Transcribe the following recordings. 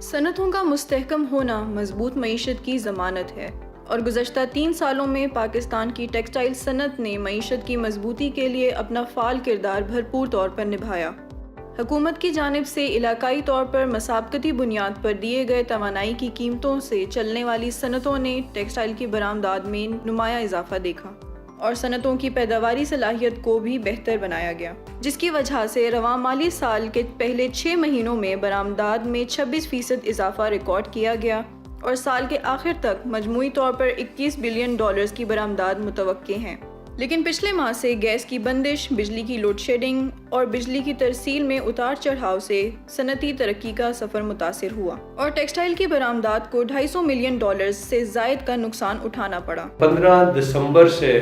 सनतों का मुस्तहकम होना मजबूत मईशत की ज़मानत है और गुज़श्ता 3 सालों में पाकिस्तान की टेक्सटाइल सनत ने मईशत की मजबूती के लिए अपना फ़ाल किरदार भरपूर तौर पर निभाया। हुकूमत की जानिब से इलाकाई तौर पर मसाबकती बुनियाद पर दिए गए तवानाई की कीमतों से चलने वाली सनतों ने टेक्सटाइल की बरामदाद में नुमाया इजाफा देखा और सनतों की पैदावारी सलाहियत को भी बेहतर बनाया गया, जिसकी वजह से रवां माली साल के पहले 6 महीनों में बरामदाद में 26% इजाफा रिकॉर्ड किया गया और साल के आखिर तक मजमूई तौर पर $21 बिलियन की बरामदाद मुतवक्के हैं। लेकिन पिछले माह से गैस की बंदिश, बिजली की लोड शेडिंग और बिजली की तरसील में उतार चढ़ाव से सनती तरक्की का सफ़र मुतासिर हुआ और टेक्सटाइल की बरामदाद को $250 मिलियन से ज़ायद का नुकसान उठाना पड़ा। 15 दिसंबर से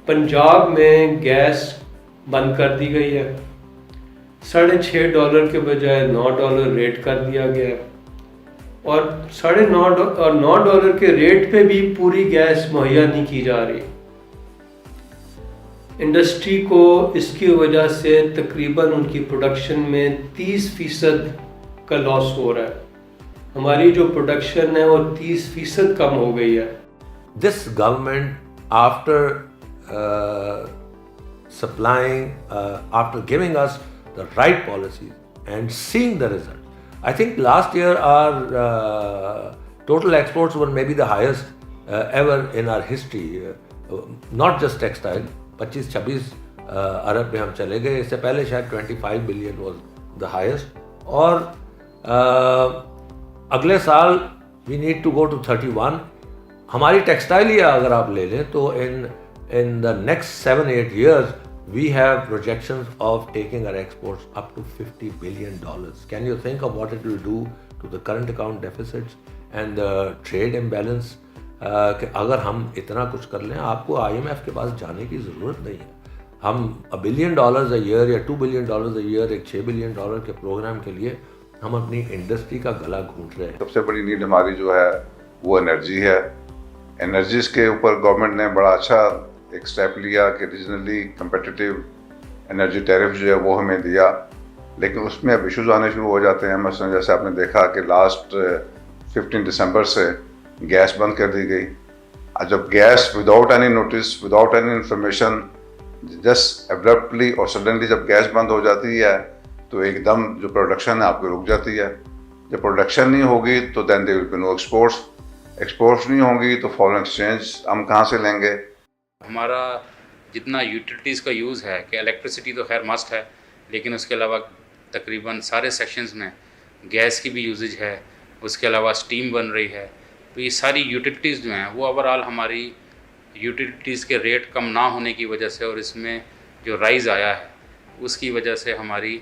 पंजाब में गैस बंद कर दी गई है। $6.5 के बजाय $9 रेट कर दिया गया है और $9 के रेट पे भी पूरी गैस मुहैया नहीं की जा रही। इंडस्ट्री को इसकी वजह से तकरीबन उनकी प्रोडक्शन में 30% का लॉस हो रहा है। हमारी जो प्रोडक्शन है वो 30% कम हो गई है। This government, after supplying, after giving us the right policies and seeing the result, I think last year our total exports were maybe the highest ever in our history, not just textile. 25-26 अरब में हम चले गए। इससे पहले शायद 25 billion was the highest और अगले साल we need to go to 31। हमारी टेक्सटाइल ही अगर आप ले लें तो in the next 7-8 years we have projections of taking our exports up to $50 billion. Can you think of what it will do to the current account deficits and the trade imbalance? कि अगर हम इतना कुछ कर लें, आपको IMF के पास जाने की ज़रूरत नहीं है। हम $1 billion a year या $2 billion a year एक $6 billion के प्रोग्राम के लिए हम अपनी इंडस्ट्री का गला घूंट रहे हैं। सबसे बड़ी नीड हमारी जो है वो एनर्जी है। एनर्जीज के ऊपर गवर्नमेंट ने बड़ा अच्छा एक स्टेप लिया कि रीजनली कम्पिटिटिव एनर्जी टैरिफ जो है वो हमें दिया, लेकिन उसमें अब इश्यूज आने शुरू हो जाते हैं। मसलन जैसे आपने देखा कि लास्ट 15 दिसंबर से गैस बंद कर दी गई। जब gas without any notice, without any information, just abruptly और सडनली जब गैस बंद हो जाती है तो एकदम जो प्रोडक्शन है आपकी रुक जाती है। जब प्रोडक्शन नहीं होगी तो then there will be no exports. Exports नहीं होंगी तो फॉरेन एक्सचेंज हम कहाँ से लेंगे। हमारा जितना यूटिलिटीज़ का यूज़ है कि इलेक्ट्रिसिटी तो खैर मस्ट है, लेकिन उसके अलावा तकरीबन सारे सेक्शंस में गैस की भी यूजेज है, उसके अलावा स्टीम बन रही है। तो ये सारी यूटिलिटीज़ जो हैं वो ओवरऑल हमारी यूटिलिटीज़ के रेट कम ना होने की वजह से और इसमें जो राइज़ आया है उसकी वजह से हमारी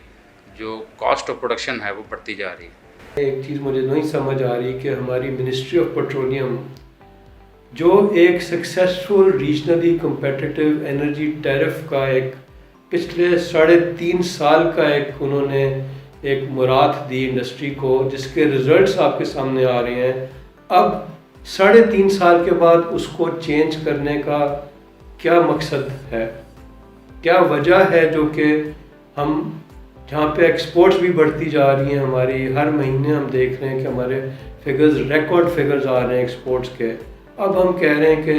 जो कॉस्ट ऑफ प्रोडक्शन है वो बढ़ती जा रही है। एक चीज़ मुझे नहीं समझ आ रही कि हमारी मिनिस्ट्री ऑफ पेट्रोलियम जो एक successful regionally competitive energy tariff का एक पिछले 3.5 साल का एक उन्होंने एक मुराद दी इंडस्ट्री को, जिसके रिजल्ट्स आपके सामने आ रहे हैं। अब 3.5 साल के बाद उसको चेंज करने का क्या मकसद है, क्या वजह है जो कि हम जहाँ पे एक्सपोर्ट्स भी बढ़ती जा रही हैं हमारी, हर महीने हम देख रहे हैं कि हमारे फिगर्स रिकॉर्ड फिगर्स आ रहे हैं एक्सपोर्ट्स के। अब हम कह रहे हैं कि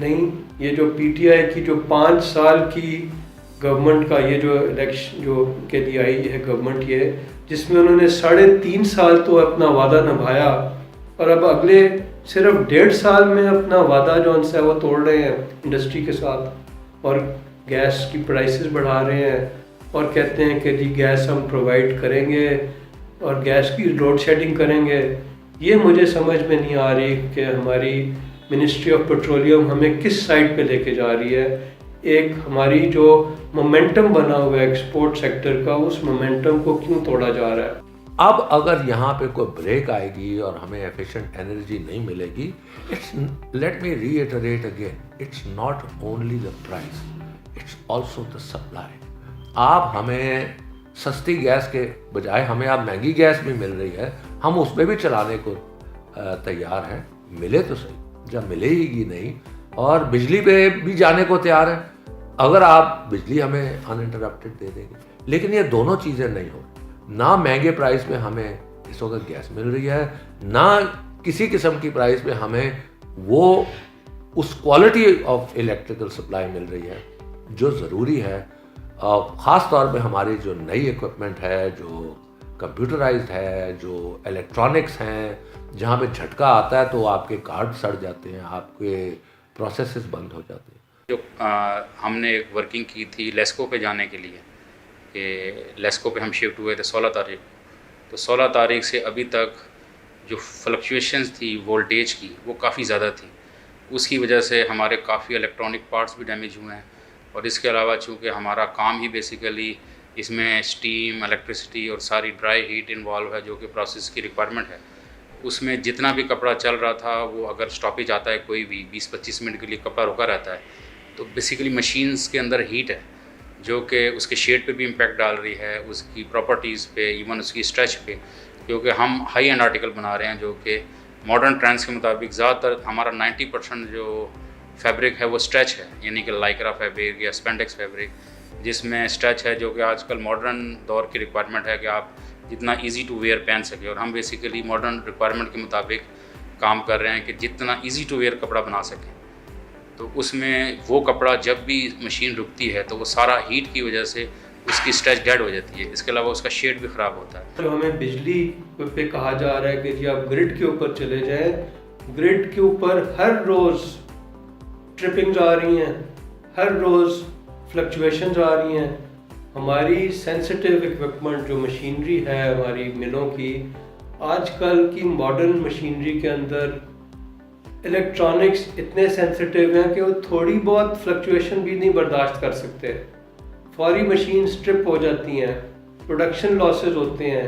नहीं, ये जो PTI की जो 5 साल की गवर्नमेंट का ये जो इलेक्शन जो के लिए आई है गवर्नमेंट, ये जिसमें उन्होंने 3.5 साल तो अपना वादा निभाया और अब अगले सिर्फ 1.5 साल में अपना वादा जो उनसे वो तोड़ रहे हैं इंडस्ट्री के साथ और गैस की प्राइसेस बढ़ा रहे हैं और कहते हैं कि जी गैस हम प्रोवाइड करेंगे और गैस की लोड शेडिंग करेंगे। ये मुझे समझ में नहीं आ रही कि हमारी मिनिस्ट्री ऑफ पेट्रोलियम हमें किस साइड पे लेके जा रही है। एक हमारी जो मोमेंटम बना हुआ है एक्सपोर्ट सेक्टर का, उस मोमेंटम को क्यों तोड़ा जा रहा है। अब अगर यहाँ पे कोई ब्रेक आएगी और हमें एफिशिएंट एनर्जी नहीं मिलेगी, it's, let me reiterate again, it's not only the price, it's also the supply. आप हमें सस्ती गैस के बजाय हमें अब महंगी गैस भी मिल रही है, हम उस पर भी चलाने को तैयार हैं। मिले तो सही, जब मिलेगी नहीं, और बिजली पे भी जाने को तैयार हैं अगर आप बिजली हमें अनइंटरप्टेड दे देंगे। लेकिन ये दोनों चीज़ें नहीं हो, ना महंगे प्राइस में हमें इस वक्त गैस मिल रही है, ना किसी किस्म की प्राइस पे हमें वो उस क्वालिटी ऑफ इलेक्ट्रिकल सप्लाई मिल रही है जो ज़रूरी है। ख़ास तौर पे हमारी जो नई इक्विपमेंट है, जो कंप्यूटराइज्ड है, जो इलेक्ट्रॉनिक्स हैं, जहाँ पे झटका आता है तो आपके कार्ड सड़ जाते हैं, आपके प्रोसेसेस बंद हो जाते हैं। जो हमने एक वर्किंग की थी लेस्को पे जाने के लिए, कि लेस्को पे हम शिफ्ट हुए थे 16 तारीख, तो 16 तारीख से अभी तक जो फ्लक्चुएशंस थी वोल्टेज की वो काफ़ी ज़्यादा थी। उसकी वजह से हमारे काफ़ी इलेक्ट्रॉनिक पार्ट्स भी डैमेज हुए हैं। और इसके अलावा चूँकि हमारा काम ही बेसिकली इसमें स्टीम, इलेक्ट्रिसिटी और सारी ड्राई हीट इन्वॉल्व है, जो कि प्रोसेस की रिक्वायरमेंट है, उसमें जितना भी कपड़ा चल रहा था वो अगर स्टॉपेज आता है कोई भी 20-25 मिनट के लिए कपड़ा रुका रहता है, तो बेसिकली मशीन्स के अंदर हीट है जो कि उसके शेड पे भी इम्पैक्ट डाल रही है, उसकी प्रॉपर्टीज़ पे, इवन उसकी स्ट्रेच पे, क्योंकि हम हाई एंड आर्टिकल बना रहे हैं जो कि मॉडर्न ट्रेंड्स के मुताबिक ज़्यादातर हमारा 90% जो फैब्रिक है वो स्ट्रेच है, यानी कि लाइक्रा फैब्रिक या स्पेंडेक्स फैब्रिक, जिसमें स्ट्रेच है, जो कि आजकल मॉडर्न दौर की रिक्वायरमेंट है कि आप जितना इजी टू वेयर पहन सके। और हम बेसिकली मॉडर्न रिक्वायरमेंट के मुताबिक काम कर रहे हैं कि जितना इजी टू वेयर कपड़ा बना सकें। तो उसमें वो कपड़ा जब भी मशीन रुकती है तो वो सारा हीट की वजह से उसकी स्ट्रेच डेड हो जाती है। इसके अलावा उसका शेड भी ख़राब होता है। जो हमें बिजली पे कहा जा रहा है कि जी आप ग्रिड के ऊपर चले जाएं, ग्रिड के ऊपर हर रोज़ ट्रिपिंग्स आ रही हैं, हर रोज़ फ्लक्चुएशंस आ रही हैं। हमारी सेंसिटिव इक्विपमेंट जो मशीनरी है हमारी मिलों की, आजकल की मॉडर्न मशीनरी के अंदर इलेक्ट्रॉनिक्स इतने सेंसिटिव हैं कि वो थोड़ी बहुत फ्लक्चुएशन भी नहीं बर्दाश्त कर सकते। फौरी मशीन स्ट्रिप हो जाती हैं, प्रोडक्शन लॉसेस होते हैं,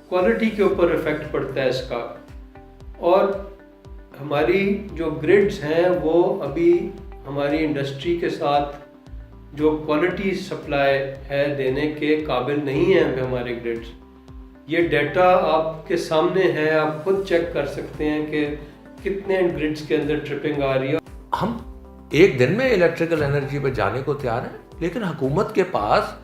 क्वालिटी के ऊपर इफ़ेक्ट पड़ता है इसका। और हमारी जो ग्रिड्स हैं वो अभी हमारी इंडस्ट्री के साथ जो क्वालिटी सप्लाई है देने के काबिल नहीं हैं अभी हमारे ग्रिड्स। ये डेटा आपके सामने है, आप खुद चेक कर सकते हैं कि कितने ग्रिड्स के अंदर ट्रिपिंग आ रही है। हम एक दिन में इलेक्ट्रिकल एनर्जी पे जाने को तैयार हैं, लेकिन हुकूमत के पास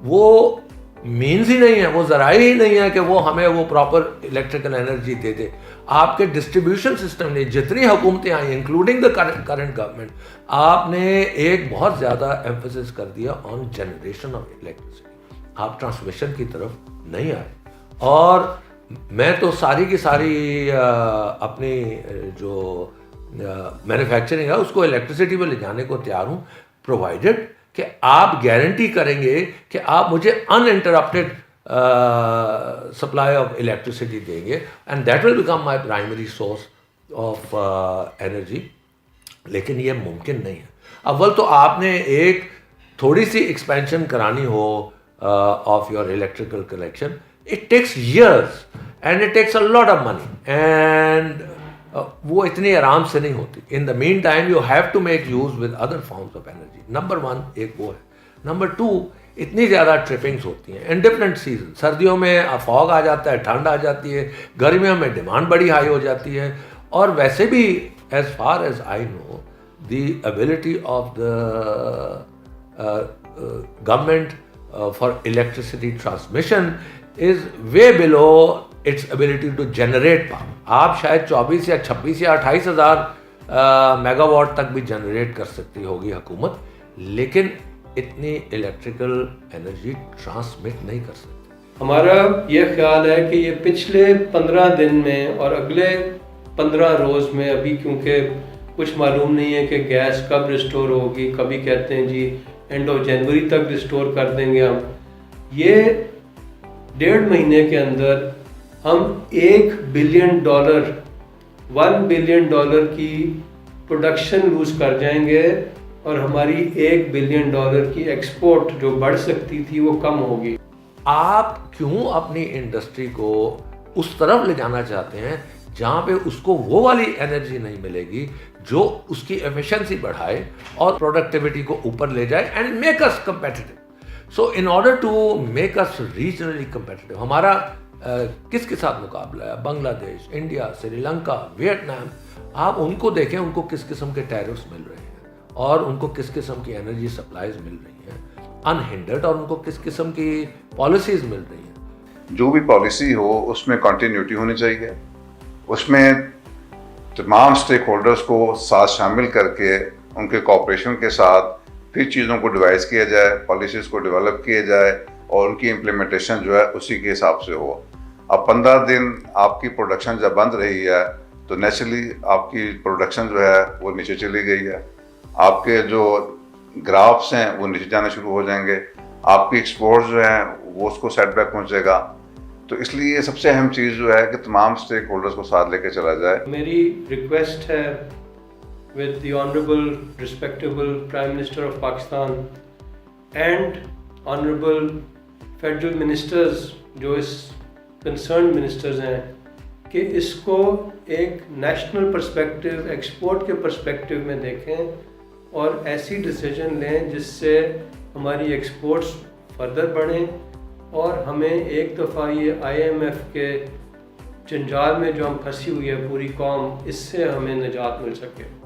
वो मीन्स ही नहीं है, वो ज़राए ही नहीं है कि वो हमें वो प्रॉपर इलेक्ट्रिकल एनर्जी दे दे। आपके डिस्ट्रीब्यूशन सिस्टम ने जितनी हुकूमतें आई, इंक्लूडिंग द करंट गवर्नमेंट, आपने एक बहुत ज़्यादा एम्फेसिस कर दिया ऑन जनरेशन ऑफ इलेक्ट्रिसिटी। आप ट्रांसमिशन की तरफ नहीं आए। और मैं तो सारी की सारी अपनी जो मैन्युफैक्चरिंग है उसको इलेक्ट्रिसिटी पे ले जाने को तैयार हूँ, प्रोवाइडेड कि आप गारंटी करेंगे कि आप मुझे अनइंटरप्टेड सप्लाई ऑफ इलेक्ट्रिसिटी देंगे, and that will become my primary source of energy. लेकिन ये मुमकिन नहीं है। अव्वल तो आपने एक थोड़ी सी एक्सपेंशन करानी हो of your electrical collection, it takes years and it takes a lot of money, and वो इतनी आराम से नहीं होती। In the mean time you have to make use with other forms of energy. Number 1 एक वो है। नंबर 2, इतनी ज़्यादा ट्रिपिंग्स होती हैं इन डिफरेंट सीजन। सर्दियों में फॉग आ जाता है, ठंड आ जाती है, गर्मियों में डिमांड बड़ी हाई हो जाती है। और वैसे भी as far as I know the ability of the government for electricity transmission is way below its ability to generate power. आप शायद 24 या 26 या 28 हज़ार मेगावाट तक भी जनरेट कर सकती होगी हुकूमत, लेकिन इतनी इलेक्ट्रिकल एनर्जी ट्रांसमिट नहीं कर सकती। हमारा ये ख्याल है कि ये पिछले 15 दिन में और अगले 15 रोज़ में, अभी क्योंकि कुछ मालूम नहीं है कि गैस कब रिस्टोर होगी, कभी कहते हैं जी एंड ऑफ जनवरी तक रिस्टोर कर देंगे हम, ये 1.5 महीने के अंदर हम $1 बिलियन $1 बिलियन की प्रोडक्शन लूज़ कर जाएंगे और हमारी $1 बिलियन की एक्सपोर्ट जो बढ़ सकती थी वो कम होगी। आप क्यों अपनी इंडस्ट्री को उस तरफ ले जाना चाहते हैं जहाँ पे उसको वो वाली एनर्जी नहीं मिलेगी जो उसकी एफिशिएंसी बढ़ाए और प्रोडक्टिविटी को ऊपर ले जाए and make us competitive. So in order to make us regionally competitive, हमारा किसके साथ मुकाबला है? Bangladesh, India, Sri Lanka, Vietnam. आप उनको देखें, उनको किस किस्म के टैरिफ्स मिल रहे हैं और उनको किस किस्म की एनर्जी सप्लाईज मिल रही हैं अनहिंडर्ड, और उनको किस किस्म की पॉलिसीज मिल रही हैं। जो भी पॉलिसी हो उसमें कंटिन्यूटी होनी चाहिए, उसमें तमाम स्टेक होल्डर्स को साथ शामिल करके उनके कॉपरेशन के साथ फिर चीज़ों को डिवाइस किया जाए, पॉलिसीज़ को डेवलप किया जाए और उनकी इम्प्लीमेंटेशन जो है उसी के हिसाब से हो। अब 15 दिन आपकी प्रोडक्शन जब बंद रही है तो नेचुरली आपकी प्रोडक्शन जो है वो नीचे चली गई है, आपके जो ग्राफ्स हैं वो नीचे जाना शुरू हो जाएंगे, आपकी एक्सपोर्ट्स जो हैं वो उसको सेटबैक पहुंचेगा। तो इसलिए सबसे अहम चीज़ जो है कि तमाम स्टेक होल्डर्स को साथ लेके चला जाए। मेरी रिक्वेस्ट है with the Honorable Respectable Prime Minister of Pakistan and Honorable Federal Ministers जो इस concerned ministers हैं कि इसको एक नेशनल पर्सपेक्टिव, एक्सपोर्ट के पर्सपेक्टिव में देखें और ऐसी डिसीजन लें जिससे हमारी एक्सपोर्ट्स फर्दर बढ़ें और हमें एक दफ़ा ये IMF के जंजाल में जो हम फंसी हुई है पूरी कौम, इससे हमें निजात मिल सके।